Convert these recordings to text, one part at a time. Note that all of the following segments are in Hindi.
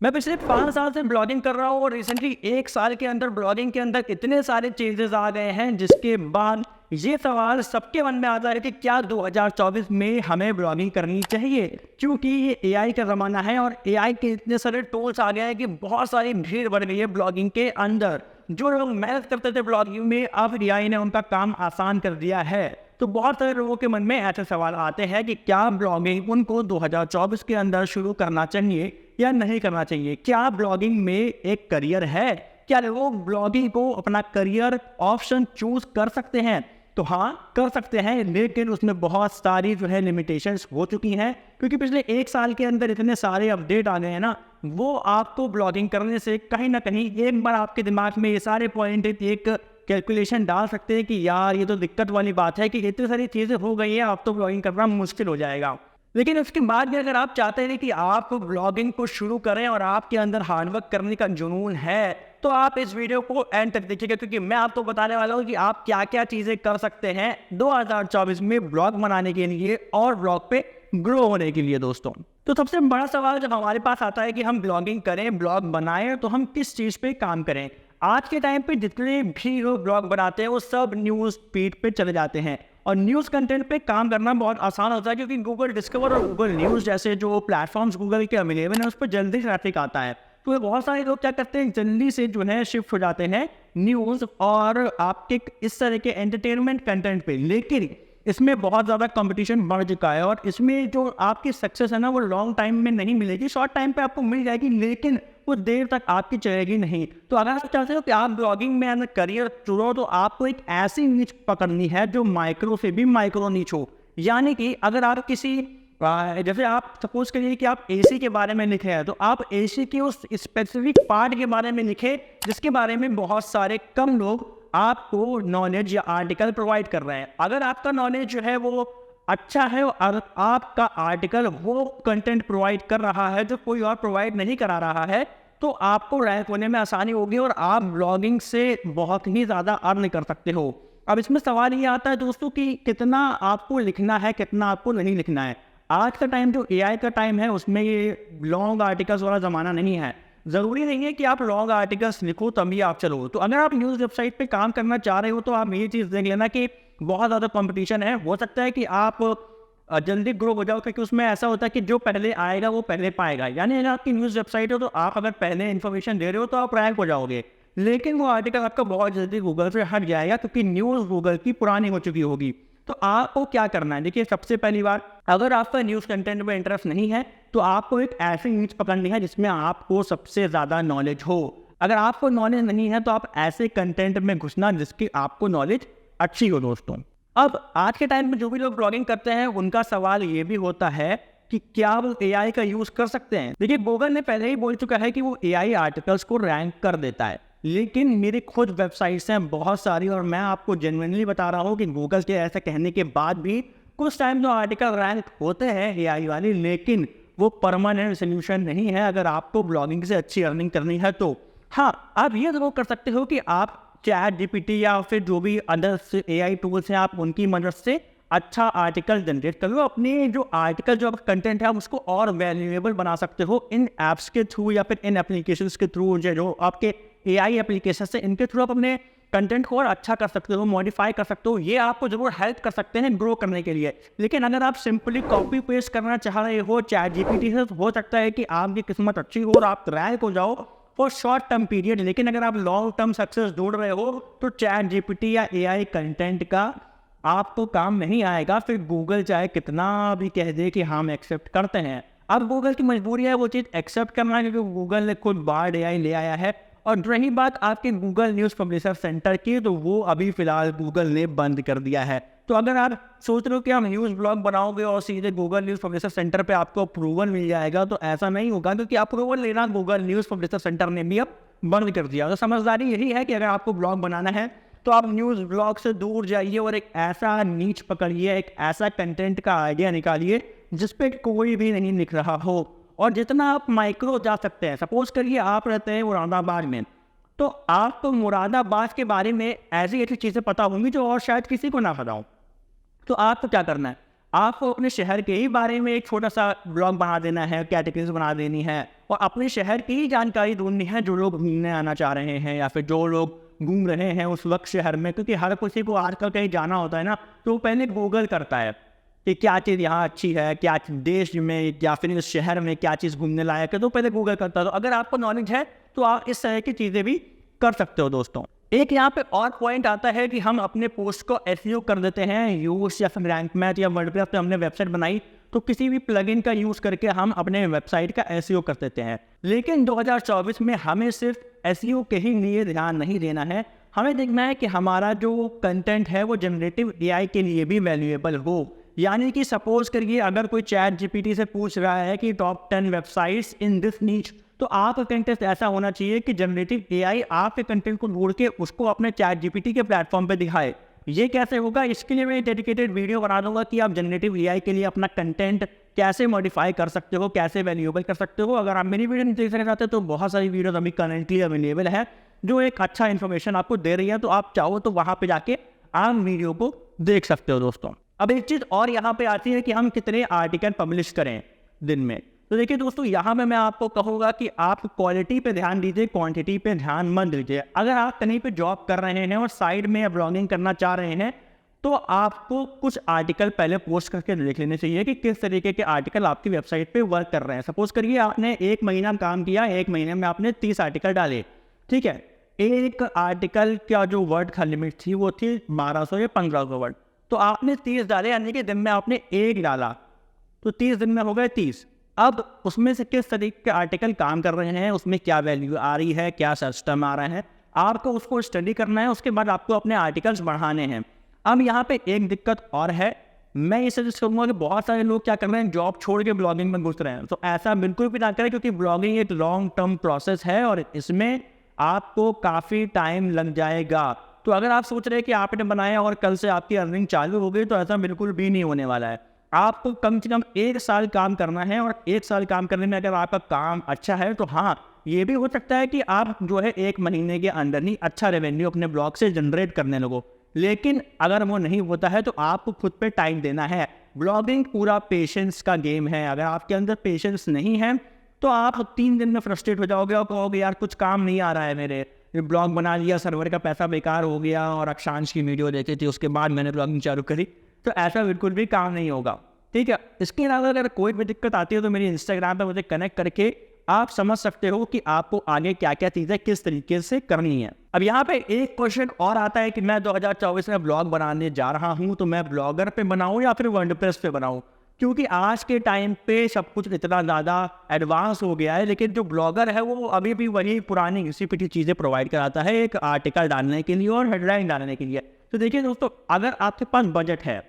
मैं पिछले 5 साल से ब्लॉगिंग कर रहा हूँ और रिसेंटली 1 साल के अंदर ब्लॉगिंग के अंदर इतने सारे चेंजेस आ गए हैं, जिसके बाद ये सवाल सबके मन में आता है कि क्या 2024 में हमें ब्लॉगिंग करनी चाहिए, क्योंकि ये एआई का ज़माना है और एआई के इतने सारे टूल्स आ गए हैं कि बहुत सारी भीड़ बढ़ गई है ब्लॉगिंग के अंदर। जो लोग मेहनत करते थे ब्लॉगिंग में, अब एआई ने उनका काम आसान कर दिया है। तो बहुत सारे लोगों के मन में ऐसे सवाल आते हैं कि क्या ब्लॉगिंग उनको 2024 के अंदर शुरू करना चाहिए या नहीं करना चाहिए। क्या ब्लॉगिंग में एक करियर है, क्या लोग ब्लॉगिंग को अपना करियर ऑप्शन चूज कर सकते हैं। तो हाँ, कर सकते हैं, लेकिन उसमें बहुत सारी जो है लिमिटेशंस हो चुकी हैं, क्योंकि पिछले 1 साल के अंदर इतने सारे अपडेट आ गए हैं ना। वो आपको ब्लॉगिंग करने से कहीं ना कहीं एक बार आपके दिमाग में ये सारे पॉइंट एक कैलकुलेशन डाल सकते हैं कि यार ये तो दिक्कत वाली बात है कि इतनी सारी चीज़ें हो गई हैं, अब तो ब्लॉगिंग करना मुश्किल हो जाएगा। लेकिन उसके बाद भी अगर आप चाहते हैं कि आप ब्लॉगिंग को शुरू करें और आपके अंदर हार्डवर्क करने का जुनून है, तो आप इस वीडियो को एंड तक देखिएगा, क्योंकि मैं आपको बताने वाला हूँ कि आप क्या क्या चीज़ें कर सकते हैं 2024 में ब्लॉग बनाने के लिए और ब्लॉग पे ग्रो होने के लिए। दोस्तों, तो सबसे बड़ा सवाल जब हमारे पास आता है कि हम ब्लॉगिंग करें, ब्लॉग बनाएं, तो हम किस चीज़ पे काम करें। आज के टाइम पे जितने भी लोग ब्लॉग बनाते हैं वो सब न्यूज़ फीड पे चले जाते हैं और न्यूज़ कंटेंट पे काम करना बहुत आसान होता है, क्योंकि गूगल डिस्कवर और गूगल न्यूज़ जैसे जो प्लेटफॉर्म्स गूगल के अवेलेबल हैं उस पर जल्दी ट्रैफिक आता है। तो बहुत सारे लोग क्या करते हैं, जल्दी से जो है शिफ्ट हो जाते हैं न्यूज़ और आपके इस तरह के एंटरटेनमेंट कंटेंट पे। लेकिन इसमें बहुत ज़्यादा कंपटीशन बढ़ चुका है और इसमें जो आपकी सक्सेस है ना, वो लॉन्ग टाइम में नहीं मिलेगी। शॉर्ट टाइम पे आपको मिल जाएगी, लेकिन वो देर तक आपकी चलेगी नहीं। तो अगर आप चाहते हो कि आप ब्लॉगिंग में एज करियर चुनो, तो आपको एक ऐसी नीच पकड़नी है जो माइक्रो से भी माइक्रो नीच हो। यानी कि अगर आप किसी जैसे आप सपोज करिए कि आप एसी के बारे में लिखे हैं, तो आप एसी के उस स्पेसिफिक पार्ट के बारे में लिखे जिसके बारे में बहुत सारे कम लोग आपको नॉलेज या आर्टिकल प्रोवाइड कर रहे हैं। अगर आपका नॉलेज जो है वो अच्छा है और आपका आर्टिकल वो कंटेंट प्रोवाइड कर रहा है जो कोई और प्रोवाइड नहीं करा रहा है, तो आपको रैंक होने में आसानी होगी और आप ब्लॉगिंग से बहुत ही ज़्यादा अर्न कर सकते हो। अब इसमें सवाल ये आता है दोस्तों कि कितना आपको लिखना है, कितना आपको नहीं लिखना है। आज का टाइम जो एआई का टाइम है, उसमें ये लॉन्ग आर्टिकल्स वाला ज़माना नहीं है। ज़रूरी नहीं है कि आप लॉन्ग आर्टिकल्स लिखो तभी आप चलो। तो अगर आप न्यूज़ वेबसाइट पे काम करना चाह रहे हो, तो आप ये चीज़ देख लेना कि बहुत ज़्यादा कंपटीशन है। हो सकता है कि आप जल्दी ग्रो हो जाओ, क्योंकि उसमें ऐसा होता है कि जो पहले आएगा वो पहले पाएगा। यानी अगर आपकी न्यूज़ वेबसाइट हो, तो आप अगर पहले इन्फॉर्मेशन दे रहे हो तो आप रैंक हो जाओगे, लेकिन वो आर्टिकल आपका बहुत जल्दी गूगल से हट जाएगा, क्योंकि न्यूज़ गूगल की पुरानी हो चुकी होगी। तो आपको क्या करना है, देखिए, सबसे पहली बार अगर आपका न्यूज़ कंटेंट में इंटरेस्ट नहीं है, तो आपको एक ऐसी न्यूज़ पकड़नी है जिसमें आपको सबसे ज़्यादा नॉलेज हो। अगर आपको नॉलेज नहीं है, तो आप ऐसे कंटेंट में घुसना जिसकी आपको नॉलेज अच्छी हो। दोस्तों, अब आज के टाइम में जो भी लोग ब्लॉगिंग करते हैं, उनका सवाल ये भी होता है कि क्या वो एआई का यूज़ कर सकते हैं। देखिए, गूगल ने पहले ही बोल चुका है कि वो एआई आर्टिकल्स को रैंक कर देता है, लेकिन मेरी खुद वेबसाइट्स हैं बहुत सारी और मैं आपको जेन्युइनली बता रहा हूँ कि गूगल के ऐसा कहने के बाद भी कुछ टाइम जो आर्टिकल रैंक होते हैं एआई वाले, लेकिन वो परमानेंट सोल्यूशन नहीं है अगर आपको ब्लॉगिंग से अच्छी अर्निंग करनी है। तो हाँ, आप ये जरूर कर सकते हो कि आप चैट जीपीटी या फिर जो भी अदर्स एआई टूल्स हैं, आप उनकी मदद से अच्छा आर्टिकल जनरेट कर लो। अपने जो आर्टिकल जो कंटेंट है आप उसको और वैल्यूएबल बना सकते हो इन ऐप्स के थ्रू या फिर इन एप्लीकेशंस के थ्रू, जो आपके एआई एप्लीकेशन से, इनके थ्रू आप अपने कंटेंट को और अच्छा कर सकते हो, मॉडिफाई कर सकते हो। ये आपको जरूर हेल्प कर सकते हैं ग्रो करने के लिए। लेकिन अगर आप सिंपली कॉपी पेस्ट करना चाह रहे हो चैट जीपीटी से, तो हो सकता है कि आपकी किस्मत अच्छी हो और आप रैंक हो जाओ फॉर शॉर्ट टर्म पीरियड। लेकिन अगर आप लॉन्ग टर्म सक्सेस ढूंढ रहे हो, तो चैट जीपीटी या एआई कंटेंट का आपको काम नहीं आएगा। फिर गूगल चाहे कितना भी कह दे कि हम एक्सेप्ट करते हैं, अब गूगल की मजबूरी है वो चीज़ एक्सेप्ट करना, क्योंकि गूगल ने खुद बार्ड एआई ले आया है। और रही बात आपके गूगल न्यूज़ पब्लिशर सेंटर की, तो वो अभी फिलहाल गूगल ने बंद कर दिया है। तो अगर आप सोच रहे हो कि आप न्यूज़ ब्लॉग बनाओगे और सीधे गूगल न्यूज़ पब्लिशर सेंटर पे आपको अप्रूवल मिल जाएगा, तो ऐसा नहीं होगा, क्योंकि अप्रूवल लेना गूगल न्यूज़ पब्लिशर सेंटर ने भी अब बंद कर दिया। तो समझदारी यही है कि अगर आपको ब्लॉग बनाना है, तो आप न्यूज़ ब्लॉग से दूर जाइए और एक ऐसा नीच पकड़िए, एक ऐसा कंटेंट का आइडिया निकालिए जिस पे कोई भी नहीं लिख रहा हो। और जितना आप माइक्रो जा सकते हैं, सपोज करिए आप रहते हैं मुरादाबाद में, तो आपको मुरादाबाद के बारे में ऐसी ऐसी चीज़ें पता होंगी जो और शायद किसी को ना पता हो। तो आपको क्या करना है, आपको अपने शहर के ही बारे में एक छोटा सा ब्लॉग बना देना है, कैटेगरीज बना देनी है और अपने शहर की ही जानकारी ढूंढनी है जो लोग घूमने आना चाह रहे हैं या फिर जो लोग घूम रहे हैं उस वक्त शहर में। क्योंकि हर किसी को आजकल कहीं जाना होता है ना, तो वो पहले गूगल करता है कि क्या चीज़ यहाँ अच्छी है, क्या देश में या फिर इस शहर में क्या चीज़ घूमने लायक है, तो पहले गूगल करता है। तो अगर आपको नॉलेज है तो आप इस तरह की चीज़ें भी कर सकते हो दोस्तों। एक यहाँ पे और पॉइंट आता है कि हम अपने पोस्ट को एसईओ कर देते हैं, यूज या फिर रैंक मैथ या वर्डप्रेस पे हमने वेबसाइट बनाई तो किसी भी प्लगइन का यूज़ करके हम अपने वेबसाइट का एसईओ कर देते हैं। लेकिन 2024 में हमें सिर्फ एसईओ के ही लिए ध्यान नहीं देना है, हमें देखना है कि हमारा जो कंटेंट है वो जनरेटिव एआई के लिए भी वैल्यूएबल हो। यानी कि सपोज करिए अगर कोई चैट जीपीटी से पूछ रहा है कि टॉप 10 वेबसाइट्स इन दिस नीच, तो आपका कंटेंट ऐसा होना चाहिए कि जनरेटिव एआई आपके कंटेंट को ढूंढ के उसको अपने चैट जीपीटी के प्लेटफॉर्म पे दिखाए। ये कैसे होगा, इसके लिए मैं डेडिकेटेड वीडियो बना दूंगा कि आप जनरेटिव एआई के लिए अपना कंटेंट कैसे मॉडिफाई कर सकते हो, कैसे वैल्यूएबल कर सकते हो। अगर आप मेरी वीडियो नहीं देख सकते तो बहुत सारी वीडियोज अभी करेंटली अवेलेबल है जो एक अच्छा इन्फॉर्मेशन आपको दे रही है, तो आप चाहो तो वहाँ पे जाके आप वीडियो को देख सकते हो दोस्तों। अब एक चीज़ और यहाँ पे आती है कि हम कितने आर्टिकल पब्लिश करें दिन में। तो देखिए दोस्तों, यहाँ पे मैं आपको कहूँगा कि आप क्वालिटी पे ध्यान दीजिए, क्वांटिटी पे ध्यान मत दीजिए। अगर आप कहीं पे जॉब कर रहे हैं और साइड में ब्लॉगिंग करना चाह रहे हैं तो आपको कुछ आर्टिकल पहले पोस्ट करके देख लेने चाहिए कि किस तरीके के आर्टिकल आपकी वेबसाइट पे वर्क कर रहे हैं। सपोज करिए आपने 1 महीना काम किया, 1 महीने में आपने 30 आर्टिकल डाले, ठीक है। एक आर्टिकल का जो वर्ड का लिमिट थी वो थी 1200 या 1500 वर्ड, तो आपने 30 डाले, यानी कि दिन में आपने 1 डाला, तो 30 दिन में हो गए 30। अब उसमें से किस तरीके के आर्टिकल काम कर रहे हैं, उसमें क्या वैल्यू आ रही है, क्या सिस्टम आ रहा है, आपको उसको स्टडी करना है। उसके बाद आपको अपने आर्टिकल्स बढ़ाने हैं। अब यहाँ पे एक दिक्कत और है, मैं ये सजेस्ट करूँगा कि बहुत सारे लोग क्या कर रहे हैं, जॉब छोड़ के ब्लॉगिंग में घुस रहे हैं। तो ऐसा बिल्कुल भी ना करें, क्योंकि ब्लॉगिंग एक लॉन्ग टर्म प्रोसेस है और इसमें आपको काफ़ी टाइम लग जाएगा। तो अगर आप सोच रहे हैं कि आपने बनाया और कल से आपकी अर्निंग चालू हो गई, तो ऐसा बिल्कुल भी नहीं होने वाला है। आपको कम से कम 1 साल काम करना है और 1 साल काम करने में अगर आपका काम अच्छा है तो हाँ, ये भी हो सकता है कि आप जो है 1 महीने के अंदर ही अच्छा रेवेन्यू अपने ब्लॉग से जनरेट करने लगो। लेकिन अगर वो नहीं होता है तो आपको खुद पे टाइम देना है। ब्लॉगिंग पूरा पेशेंस का गेम है। अगर आपके अंदर पेशेंस नहीं है तो आप 3 दिन में फ्रस्ट्रेट हो जाओगे और कहोगे यार कुछ काम नहीं आ रहा है, मेरे ब्लॉग बना लिया, सर्वर का पैसा बेकार हो गया और अक्षांश की वीडियो देखी थी उसके बाद मैंने ब्लॉगिंग चालू करी, तो ऐसा बिल्कुल भी काम नहीं होगा, ठीक है। इसके अलावा अगर कोई भी दिक्कत आती है तो मेरी इंस्टाग्राम पे मुझे कनेक्ट करके आप समझ सकते हो कि आपको आगे क्या क्या चीज़ें किस तरीके से करनी है। अब यहाँ पे एक क्वेश्चन और आता है कि मैं 2024 में ब्लॉग बनाने जा रहा हूँ, तो मैं ब्लॉगर पे बनाऊँ या फिर वर्डप्रेस पे बनाऊँ, क्योंकि आज के टाइम पे सब कुछ इतना ज़्यादा एडवांस हो गया है। लेकिन जो ब्लॉगर है वो अभी भी वही पुरानी घिसी पिटी चीज़ें प्रोवाइड कराता है एक आर्टिकल डालने के लिए और हेडलाइन डालने के लिए। तो देखिए दोस्तों, अगर आपके पास बजट है,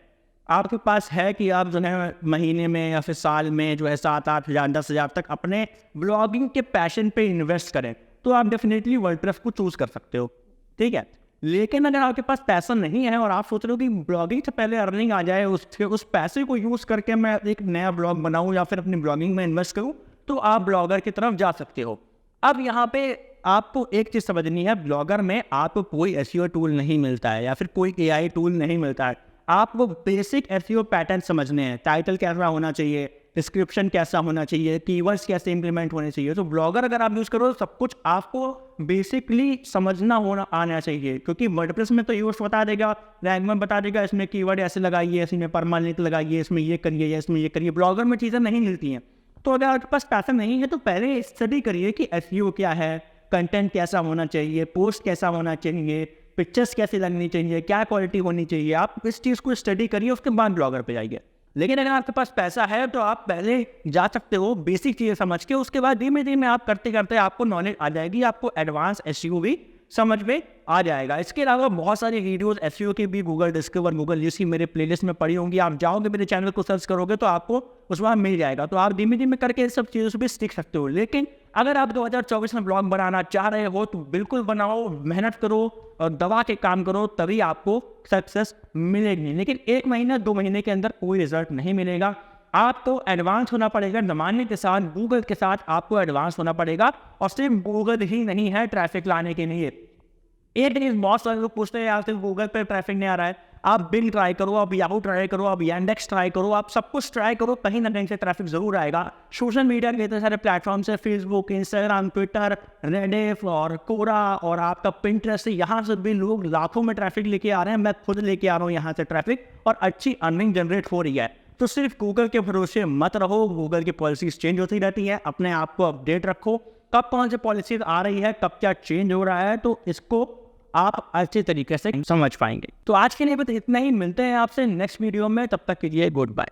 आपके पास है कि आप जो है महीने में या फिर साल में जो है 7-8 हज़ार 10 हज़ार तक अपने ब्लॉगिंग के पैशन पे इन्वेस्ट करें, तो आप डेफिनेटली वर्डप्रेस को चूज़ कर सकते हो, ठीक है। लेकिन अगर आपके पास पैसा नहीं है और आप सोच रहे हो कि ब्लॉगिंग से पहले अर्निंग आ जाए, उस पैसे को यूज़ करके मैं एक नया ब्लॉग बनाऊँ या फिर अपनी ब्लॉगिंग में इन्वेस्ट करूँ, तो आप ब्लॉगर की तरफ जा सकते हो। अब यहाँ पे आपको एक चीज़ समझनी है, ब्लॉगर में आपको कोई एसईओ टूल नहीं मिलता है या फिर कोई एआई टूल नहीं मिलता है। आपको बेसिक एसईओ पैटर्न समझने हैं, टाइटल कैसा होना चाहिए, डिस्क्रिप्शन कैसा होना चाहिए, कीवर्ड्स कैसे इंप्लीमेंट होने चाहिए। तो ब्लॉगर अगर आप यूज़ करो, सब कुछ आपको बेसिकली समझना आना चाहिए, क्योंकि वर्डप्रेस में तो यूज़ बता देगा, रैंक में बता देगा, इसमें कीवर्ड ऐसे लगाइए, इसमें परमानेंट लगाइए, इसमें ये करिए या इसमें ये करिए। ब्लॉगर में चीज़ें नहीं मिलती हैं। तो अगर आपके पास पैसा नहीं है तो पहले स्टडी करिए कि एसईओ क्या है, कंटेंट कैसा होना चाहिए, पोस्ट कैसा होना चाहिए, पिक्चर्स कैसी लगनी चाहिए, क्या क्वालिटी होनी चाहिए। आप इस चीज़ को स्टडी करिए, उसके बाद ब्लॉगर पे जाइए। लेकिन अगर आपके पास पैसा है तो आप पहले जा सकते हो बेसिक चीज़ें समझ के, उसके बाद धीमे धीमे आप करते करते आपको नॉलेज आ जाएगी, आपको एडवांस एसईओ भी समझ में आ जाएगा। इसके अलावा बहुत सारी वीडियोस एसईओ की भी गूगल डिस्कवर, गूगल लिस्ट मेरे प्लेलिस्ट में पड़ी होंगी। आप जाओगे मेरे चैनल को सर्च करोगे तो आपको उस वहाँ मिल जाएगा। तो आप धीमे धीमे करके इन सब चीज़ों से भी सीख सकते हो। लेकिन अगर आप 2024 में ब्लॉग बनाना चाह रहे हो तो बिल्कुल बनाओ, मेहनत करो और दबा के काम करो, तभी आपको सक्सेस मिलेगी। लेकिन 1 महीना 2 महीने के अंदर कोई रिजल्ट नहीं मिलेगा। आपको एडवांस होना पड़ेगा, ज़माने के साथ, गूगल के साथ आपको एडवांस होना पड़ेगा। और सिर्फ गूगल ही नहीं है ट्रैफिक लाने के लिए। एक दिन बहुत सारे लोग पूछते हैं यार सिर्फ गूगल पे ट्रैफिक नहीं आ रहा है, आप बिंग ट्राई करो, आप याहू ट्राई करो, आप यांडेक्स ट्राई करो, आप सब कुछ ट्राई करो, कहीं ना कहीं से ट्रैफिक जरूर आएगा। सोशल मीडिया के इतने सारे प्लेटफॉर्म्स है, फेसबुक, इंस्टाग्राम, ट्विटर, रेडिफ और कोरा और आपका पिंटरेस्ट, यहाँ से भी लोग लाखों में ट्रैफिक लेके आ रहे हैं। मैं खुद लेके आ रहा हूँ यहाँ से ट्रैफिक और अच्छी अर्निंग जनरेट हो रही है। तो सिर्फ गूगल के भरोसे मत रहो, गूगल की पॉलिसीज चेंज होती रहती है, अपने आप को अपडेट रखो, कब कौन सी पॉलिसीज आ रही है, कब क्या चेंज हो रहा है, तो इसको आप अच्छे तरीके से समझ पाएंगे। तो आज के लिए बस इतना ही, मिलते हैं आपसे नेक्स्ट वीडियो में, तब तक के लिए गुड बाय।